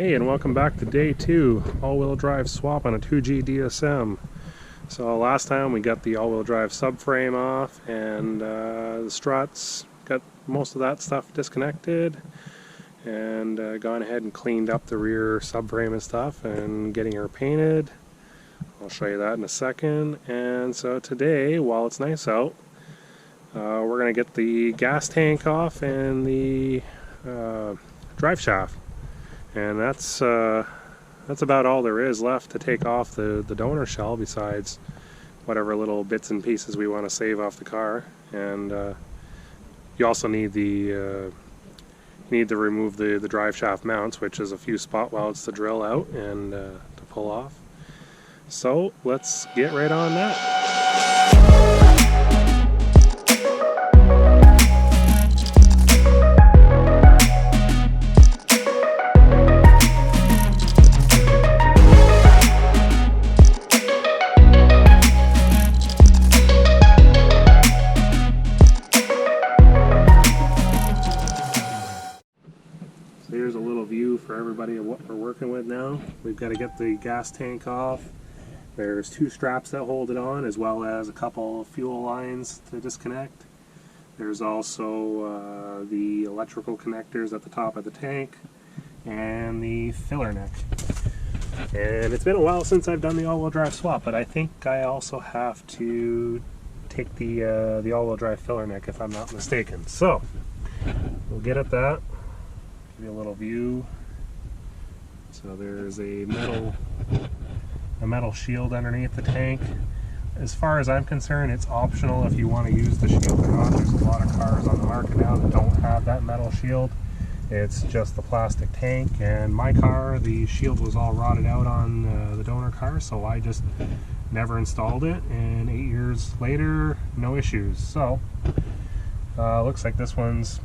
Hey, and welcome back to day 2, all-wheel drive swap on a 2G DSM. So last time we got the all-wheel drive subframe off and the struts, got most of that stuff disconnected, and gone ahead and cleaned up the rear subframe and stuff and getting her painted. I'll show you that in a second. And so today, while it's nice out, we're going to get the gas tank off and the drive shaft. And that's about all there is left to take off the donor shell, besides whatever little bits and pieces we want to save off the car. And you also need to remove the drive shaft mounts, which is a few spot welds to drill out and to pull off. So let's get right on that. Here's a little view for everybody of what we're working with now. We've got to get the gas tank off. There's 2 straps that hold it on, as well as a couple of fuel lines to disconnect. There's also the electrical connectors at the top of the tank and the filler neck. And it's been a while since I've done the all-wheel drive swap, but I think I also have to take the all-wheel drive filler neck, if I'm not mistaken. So we'll get at that. Give you a little view. So there's a metal shield underneath the tank. As far as I'm concerned, it's optional if you want to use the shield or not. There's a lot of cars on the market now that don't have that metal shield. It's just the plastic tank, and my car, the shield was all rotted out on the donor car, so I just never installed it, and 8 years later, no issues. So looks like this one's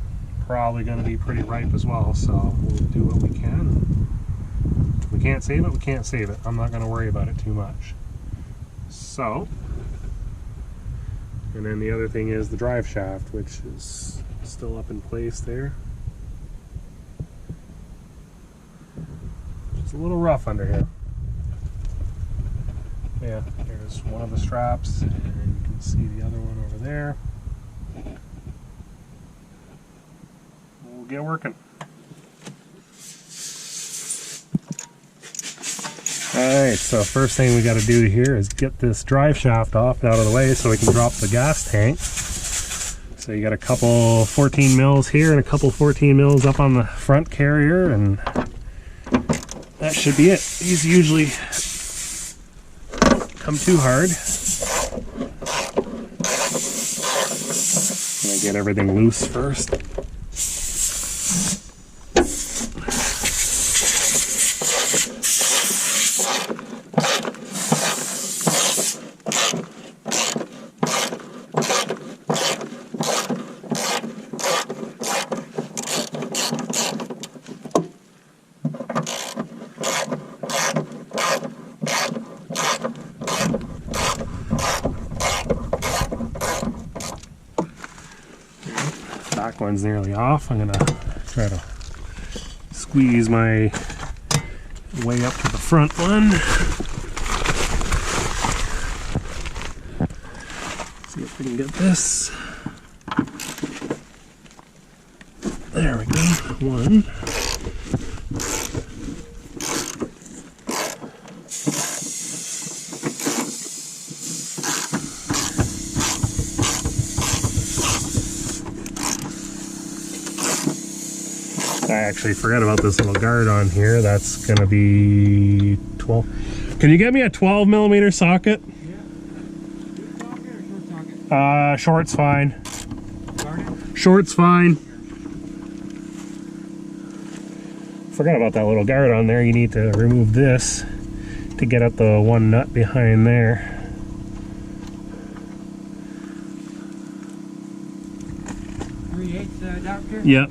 probably going to be pretty ripe as well, so we'll do what we can. If we can't save it, we can't save it. I'm not going to worry about it too much. So, and then the other thing is the drive shaft, which is still up in place there. It's a little rough under here. Yeah, there's one of the straps, and you can see the other one over there. We'll get working. Alright, so first thing we got to do here is get this drive shaft off and out of the way so we can drop the gas tank. So you got a couple 14 mils here and a couple 14 mils up on the front carrier, and that should be it. These usually come too hard. I'm gonna get everything loose first. Back one's nearly off. I'm gonna try to squeeze my way up to the front one. See if we can get this. There we go. One. I actually forgot about this little guard on here. That's going to be 12. Can you get me a 12mm socket? Yeah. Short socket or short socket? Short's fine. Garnet? Short's fine. Forgot about that little guard on there. You need to remove this to get at the one nut behind there. 3/8 adapter? Yep.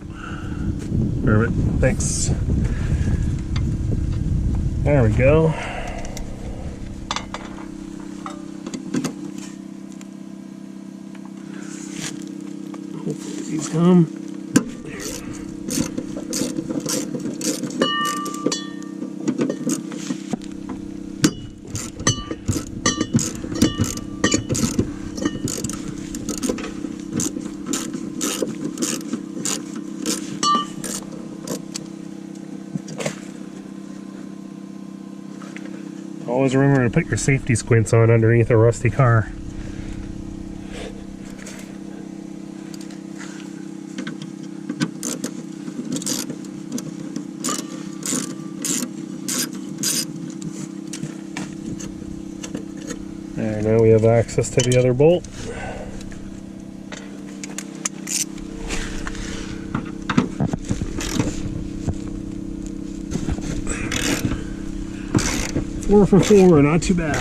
Perfect. Thanks. There we go. Hopefully these come. Always remember to put your safety squints on underneath a rusty car. There, now we have access to the other bolt. Four for four, not too bad.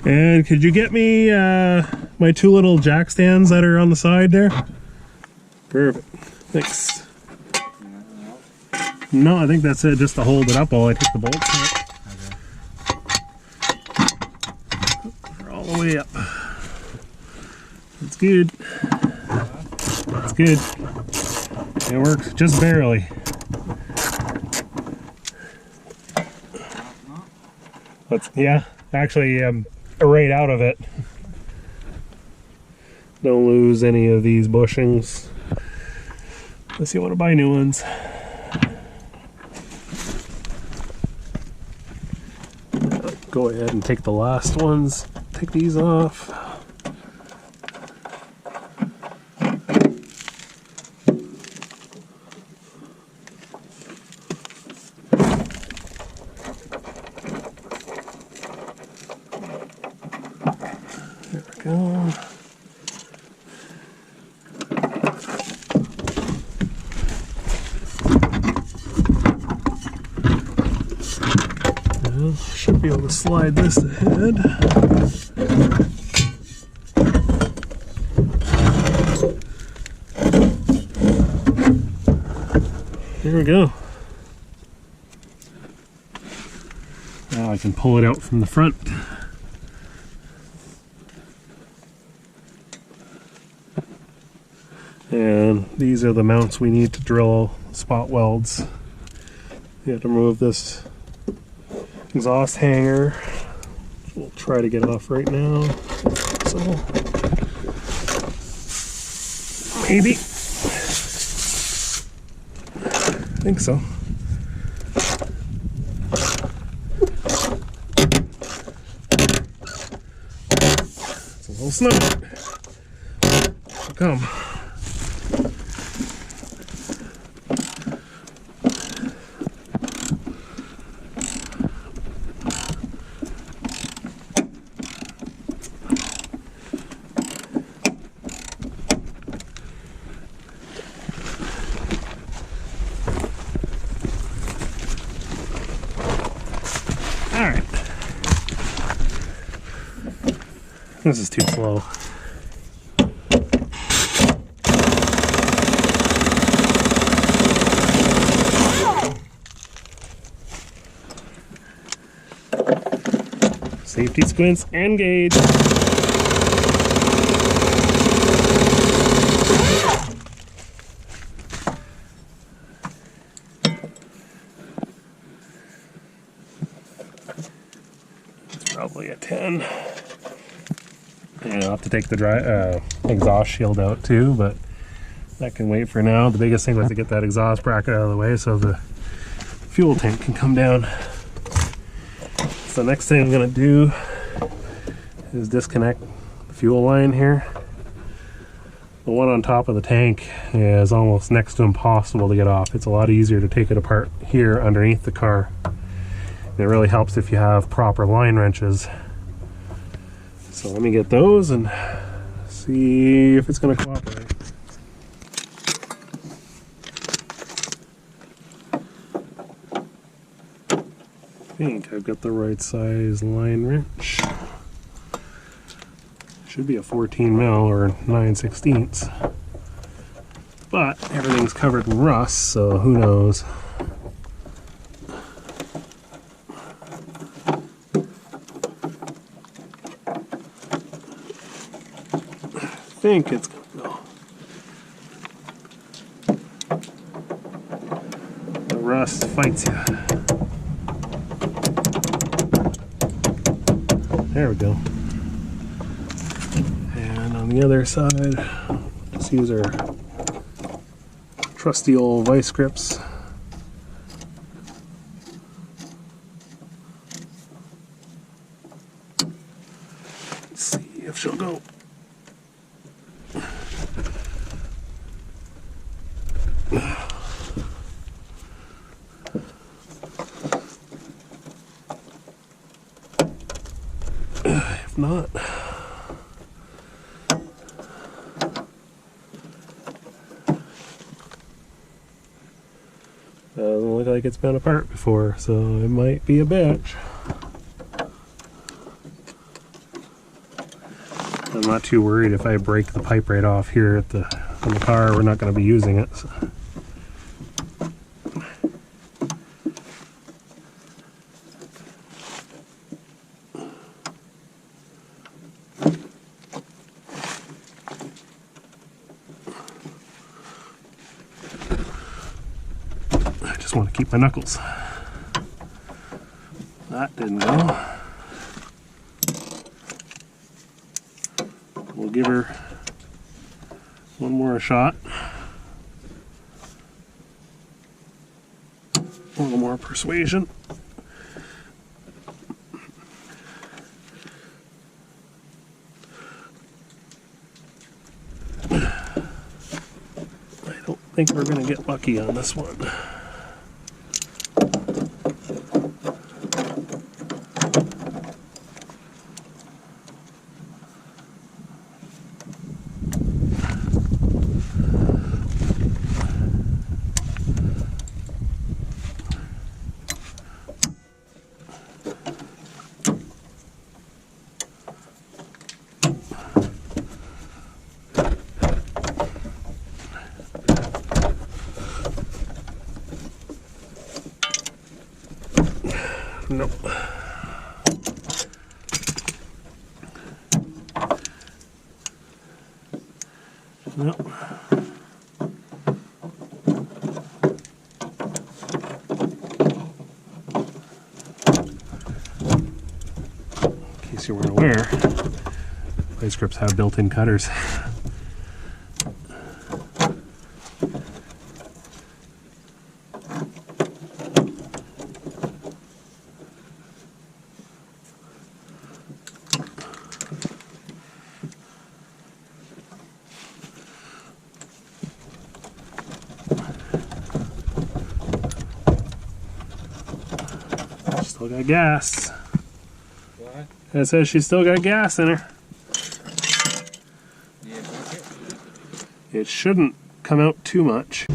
And could you get me my two little jack stands that are on the side there? Perfect. Thanks. No, I think that's it, just to hold it up while I take the bolts out. Okay. They're all the way up. That's good. That's good. It works just barely. Yeah, actually, right out of it. Don't lose any of these bushings unless you want to buy new ones. Go ahead and take the last ones. Take these off. There we go. Should be able to slide this ahead. There we go. Now I can pull it out from the front. And these are the mounts we need to drill spot welds. You have to remove this exhaust hanger. We'll try to get it off right now. So maybe. I think so. It's a little snug. How come? Alright. This is too slow. Safety squints engaged. Probably a 10. And I'll have to take the exhaust shield out too, but that can wait for now. The biggest thing was to get that exhaust bracket out of the way so the fuel tank can come down. So the next thing I'm going to do is disconnect the fuel line here. The one on top of the tank is almost next to impossible to get off. It's a lot easier to take it apart here underneath the car. It really helps if you have proper line wrenches. So let me get those and see if it's going to cooperate. I think I've got the right size line wrench. Should be a 14 mil or 9/16. But everything's covered in rust, so who knows. I think it's gonna go. just fights you. There we go. And on the other side, let's use our trusty old vice grips. Let's see if she'll go. If not, doesn't look like it's been apart before, so it might be a bitch. I'm not too worried if I break the pipe right off here at the in the car. We're not going to be using it. So. I just want to keep my knuckles. That didn't go. We'll give her one more shot. A little more persuasion. I don't think we're going to get lucky on this one. Nope. Nope. In case you weren't aware, vice grips have built-in cutters. Still got gas. What? It says she's still got gas in her. Yeah, bucket. It shouldn't come out too much.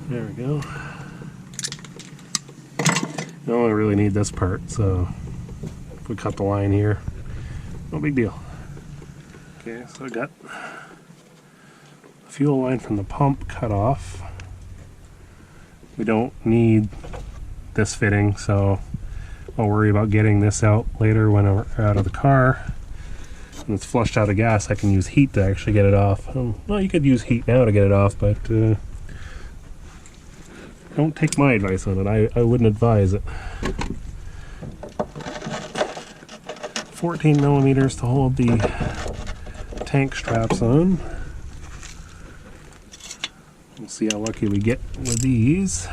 There we go. You only really need this part, so if we cut the line here, no big deal. Okay, so I got the fuel line from the pump cut off. We don't need this fitting, so I'll worry about getting this out later when we're out of the car. When it's flushed out of gas, I can use heat to actually get it off. Well, you could use heat now to get it off, but don't take my advice on it. I wouldn't advise it. 14 millimeters to hold the tank straps on. We'll see how lucky we get with these.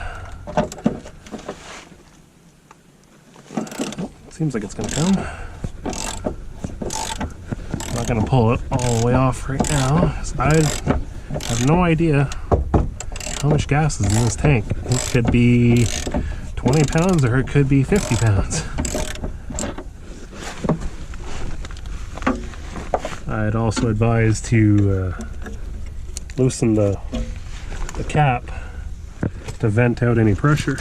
Seems like it's going to come. I'm not going to pull it all the way off right now, because I have no idea how much gas is in this tank. It could be 20 pounds or it could be 50 pounds. I'd also advise to loosen the cap to vent out any pressure.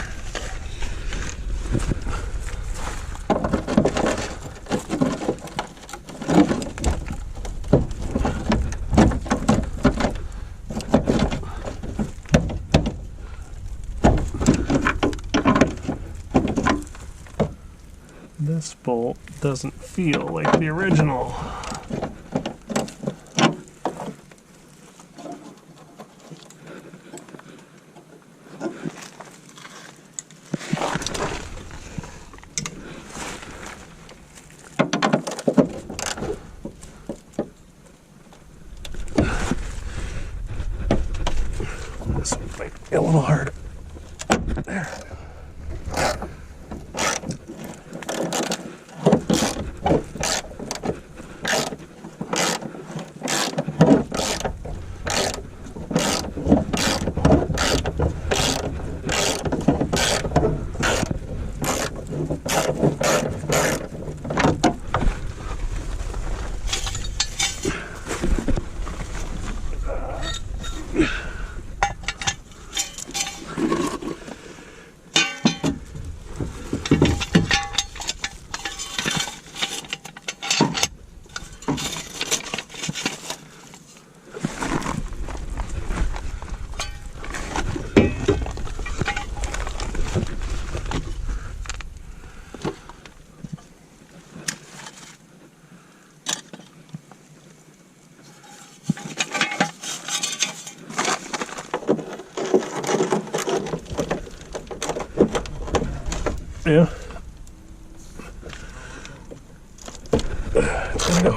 This bolt doesn't feel like the original. This one might be a little hard. There. Yeah. It's gonna go.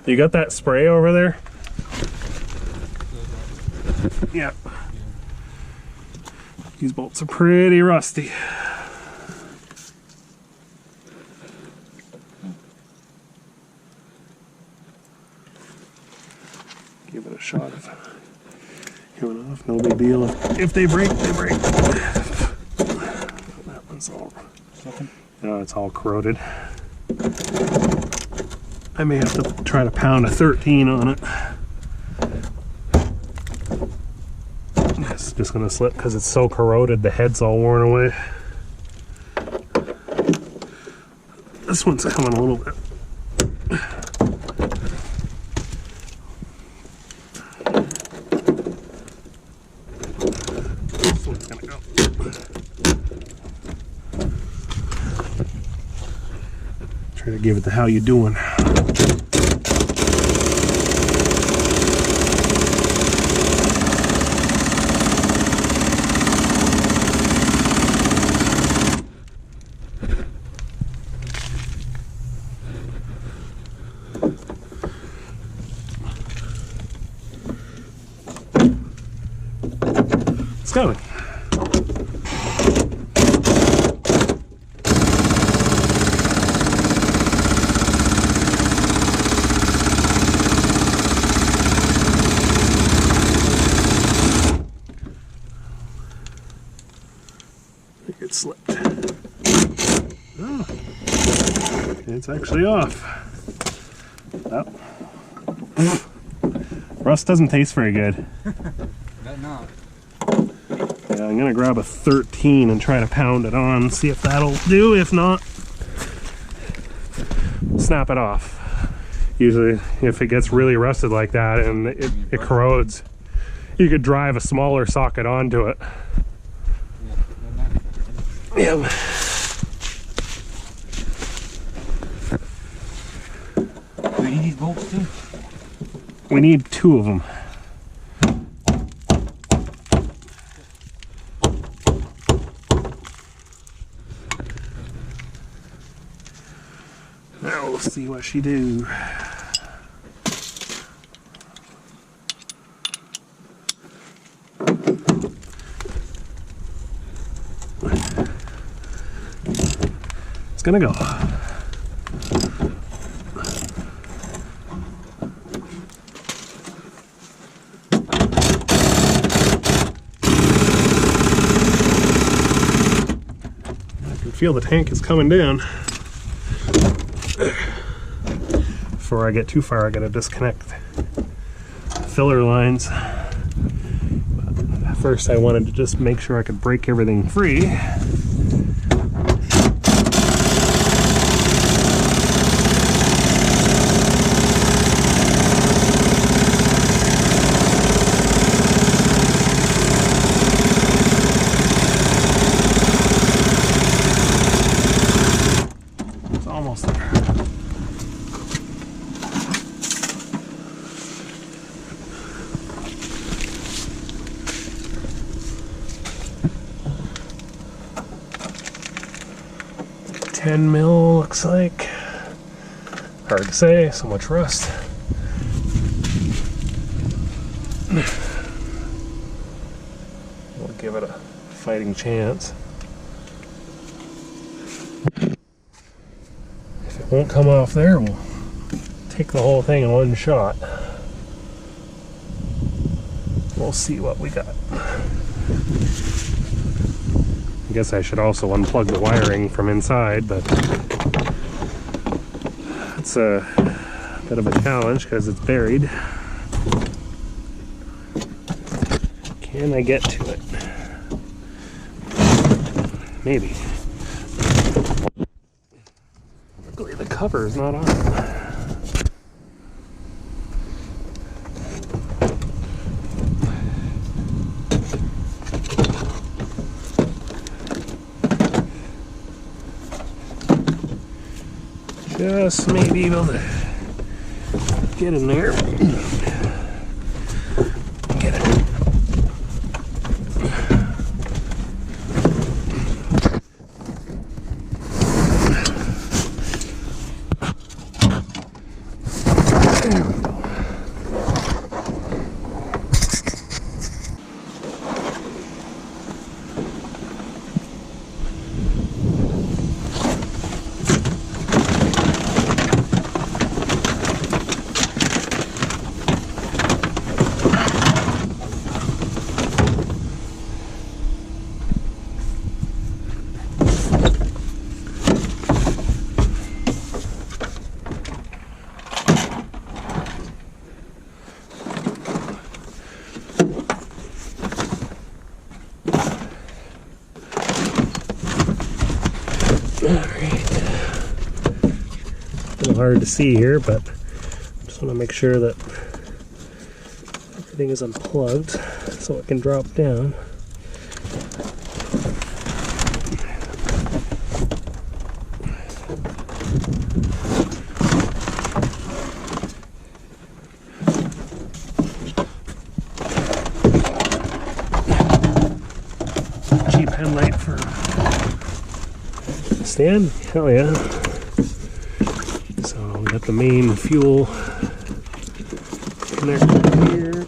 You got that spray over there? Yeah. These bolts are pretty rusty. Give it a shot of coming off, no big deal. If they break, they break. That one's all, it's all corroded. I may have to try to pound a 13 on it. It's just gonna slip because it's so corroded, the head's all worn away. This one's coming a little bit. This one's gonna go. Try to give it the how you doing. It's going. I think it slipped. Oh, it's actually off. Oh. Rust doesn't taste very good. Better not. Yeah, I'm gonna grab a 13 and try to pound it on, see if that'll do. If not, snap it off. Usually, if it gets really rusted like that and it corrodes, you could drive a smaller socket onto it. Yeah. Do you need these bolts too? We need 2 of them. Now we'll see what she do. It's gonna go. Feel the tank is coming down. Before I get too far, I gotta disconnect filler lines. But first, I wanted to just make sure I could break everything free. 10 mil looks like. Hard to say, so much rust. We'll give it a fighting chance. If it won't come off there, we'll take the whole thing in one shot. We'll see what we got. I guess I should also unplug the wiring from inside, but it's a bit of a challenge because it's buried. Can I get to it? Maybe. Luckily the cover is not on. Just maybe able to get in there. Get it. There we go. A little hard to see here, but I just want to make sure that everything is unplugged so it can drop down. Cheap headlight for a stand? Hell yeah. So we got the main fuel connector here.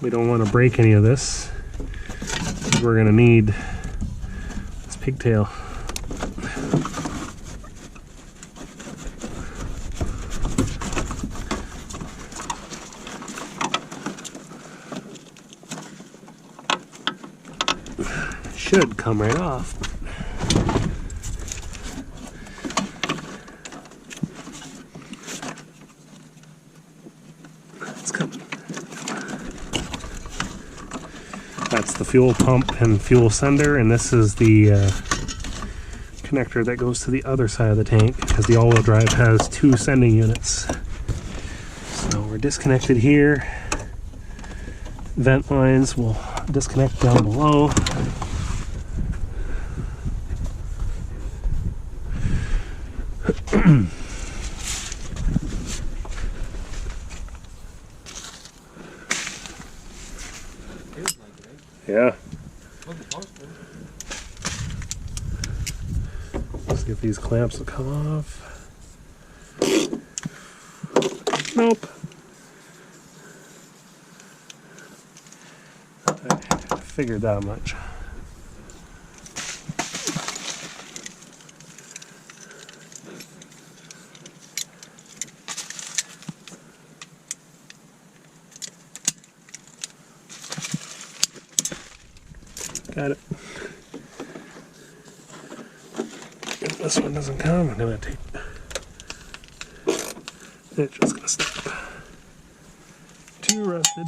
We don't want to break any of this. We're going to need this pigtail. Should come right off. It's coming. That's the fuel pump and fuel sender, and this is the connector that goes to the other side of the tank because the all-wheel drive has two sending units. So we're disconnected here. Vent lines will disconnect down below. Yeah. See if these clamps will come off. Nope. I figured that much. Got it. If this one doesn't come, I'm gonna take it's just gonna stop. Too rusted.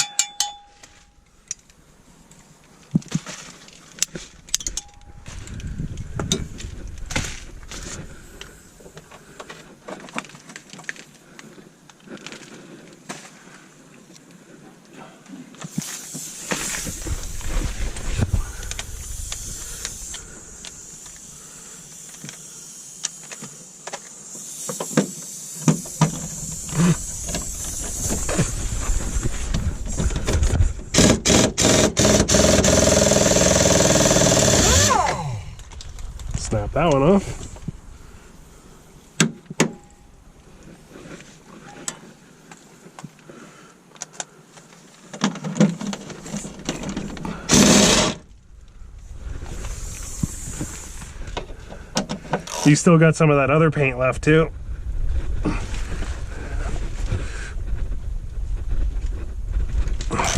You still got some of that other paint left too.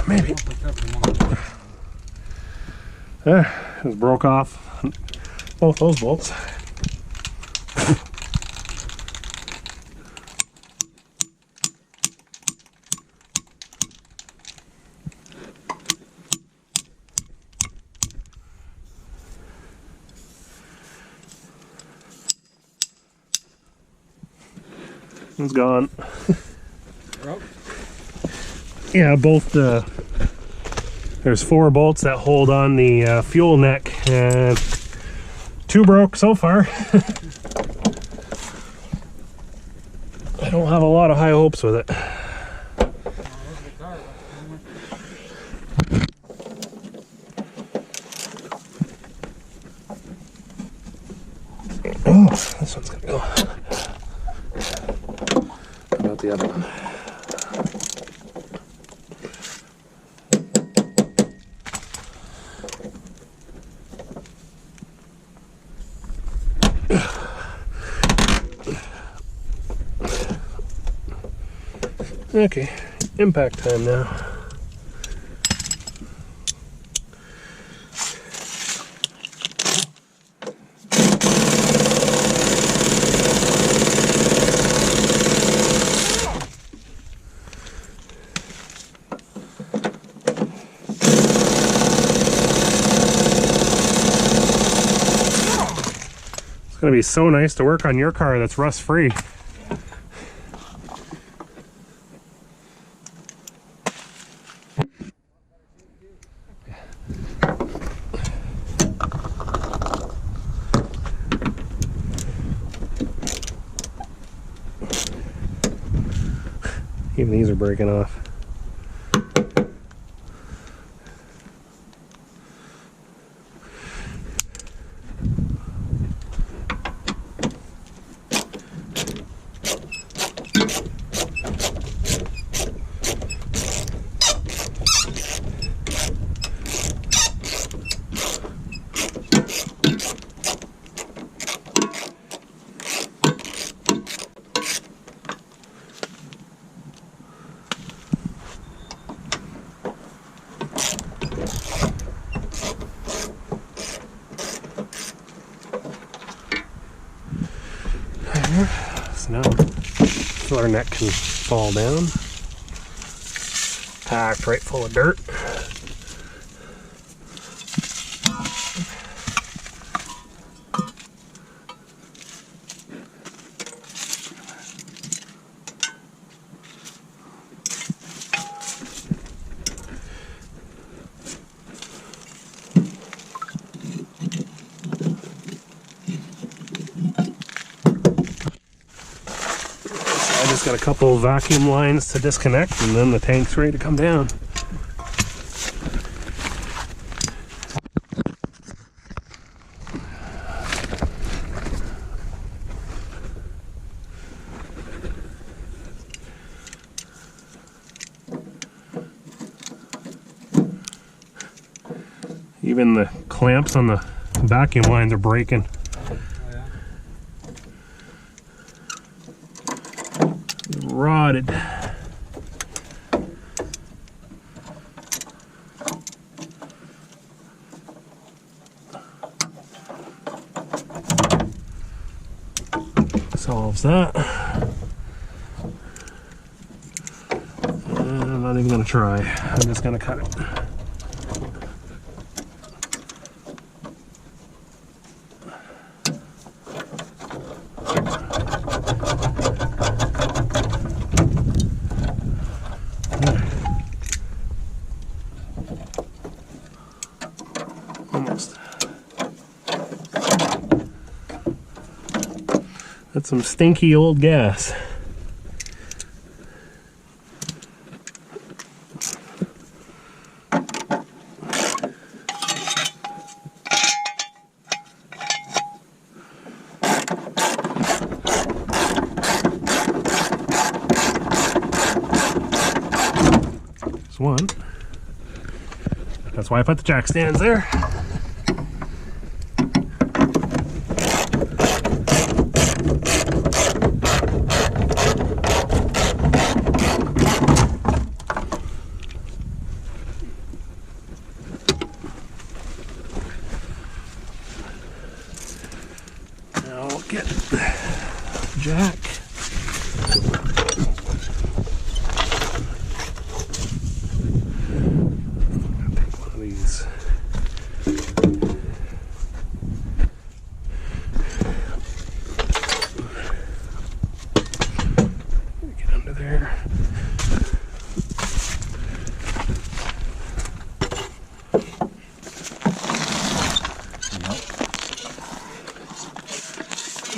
Maybe. It broke off both those bolts. It's gone. Yeah, both the there's 4 bolts that hold on the fuel neck, and 2 broke so far. I don't have a lot of high hopes with it. Oh, this one's gonna go. How about the other one? Okay, impact time now. It's gonna be so nice to work on your car that's rust-free. Even these are breaking off. So now filler neck can fall down. Packed right full of dirt. Just got a couple vacuum lines to disconnect, and then the tank's ready to come down. Even the clamps on the vacuum lines are breaking. Rotted. Solves that. I'm not even going to try. I'm just going to cut it. Almost. That's some stinky old gas. There's one. That's why I put the jack stands there.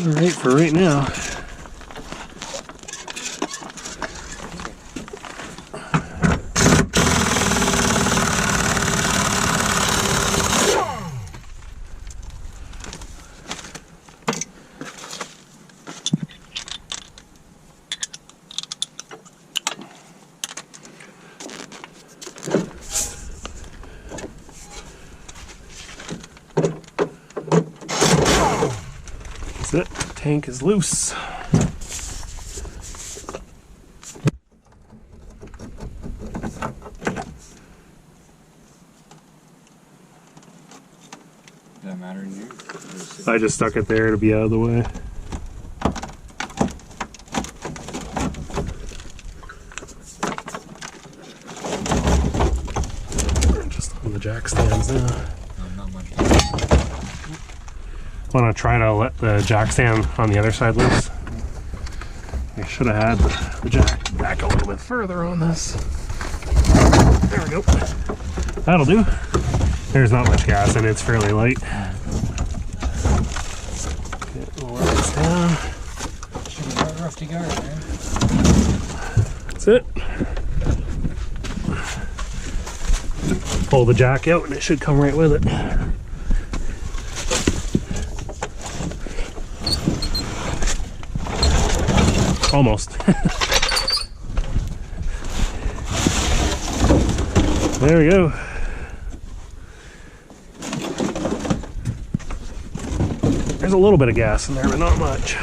Alright, for right now. That's it. Tank is loose. Does that matter to you? I just stuck it there to be out of the way. Just on the jack stands now. Not much. Want to try to let the jack stand on the other side loose? I should have had the jack back a little bit further on this. There we go. That'll do. There's not much gas in it, it's fairly light. Okay, we'll let this down. Should be quite rough to go, man. That's it. Pull the jack out and it should come right with it. Almost. There we go. There's a little bit of gas in there, but not much.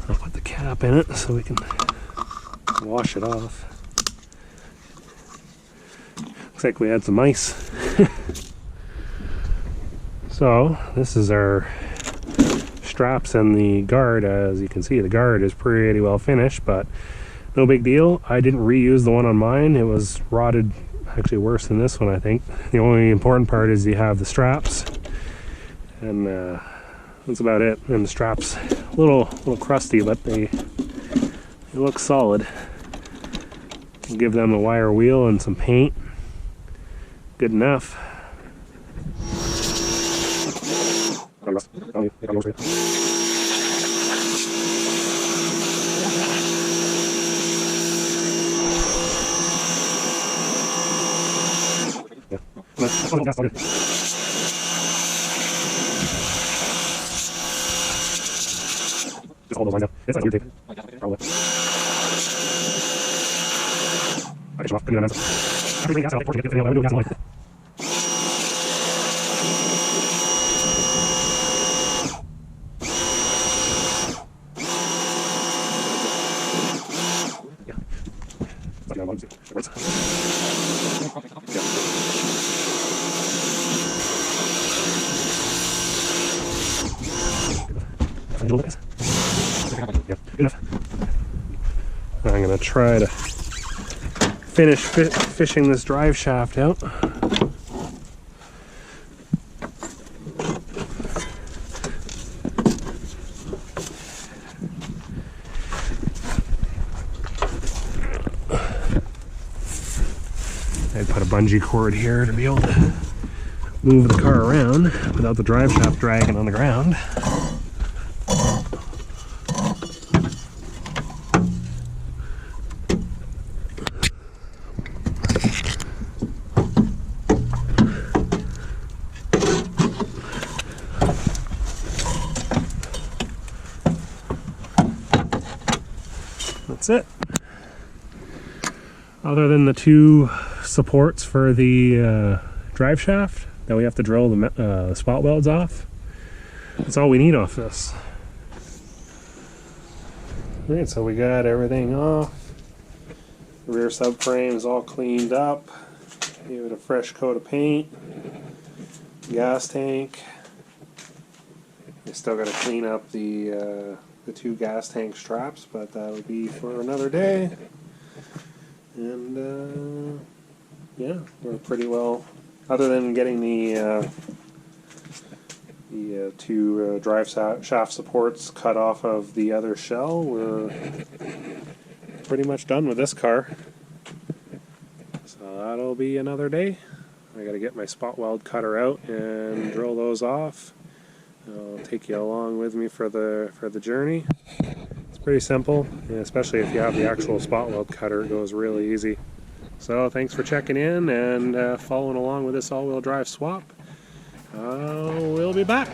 I'll put the cap in it so we can wash it off. Looks like we had some ice. So this is our straps and the guard. As you can see, the guard is pretty well finished, but no big deal. I didn't reuse the one on mine. It was rotted, actually worse than this one, I think. The only important part is you have the straps, and that's about it. And the straps, a little crusty, but they look solid. We'll give them a wire wheel and some paint. Good enough. Just hold those lines down. It's like irritating. Probably. I can shut off. Everything gas out. I'm doing gas line. I'm going to try to finish fishing this drive shaft out. I'd put a bungee cord here to be able to move the car around without the drive shaft dragging on the ground. That's it. Other than the two supports for the drive shaft that we have to drill the spot welds off, that's all we need off this. Alright, so we got everything off. The rear subframe is all cleaned up. Give it a fresh coat of paint. Gas tank. We still got to clean up the two gas tank straps, but that would be for another day. And yeah, we're pretty well, other than getting the two drive shaft supports cut off of the other shell, we're pretty much done with this car. that'll be another day. I gotta get my spot weld cutter out and drill those off. I'll take you along with me for the journey. It's pretty simple, especially if you have the actual spot weld cutter. It goes really easy. So thanks for checking in and following along with this all-wheel drive swap. We'll be back.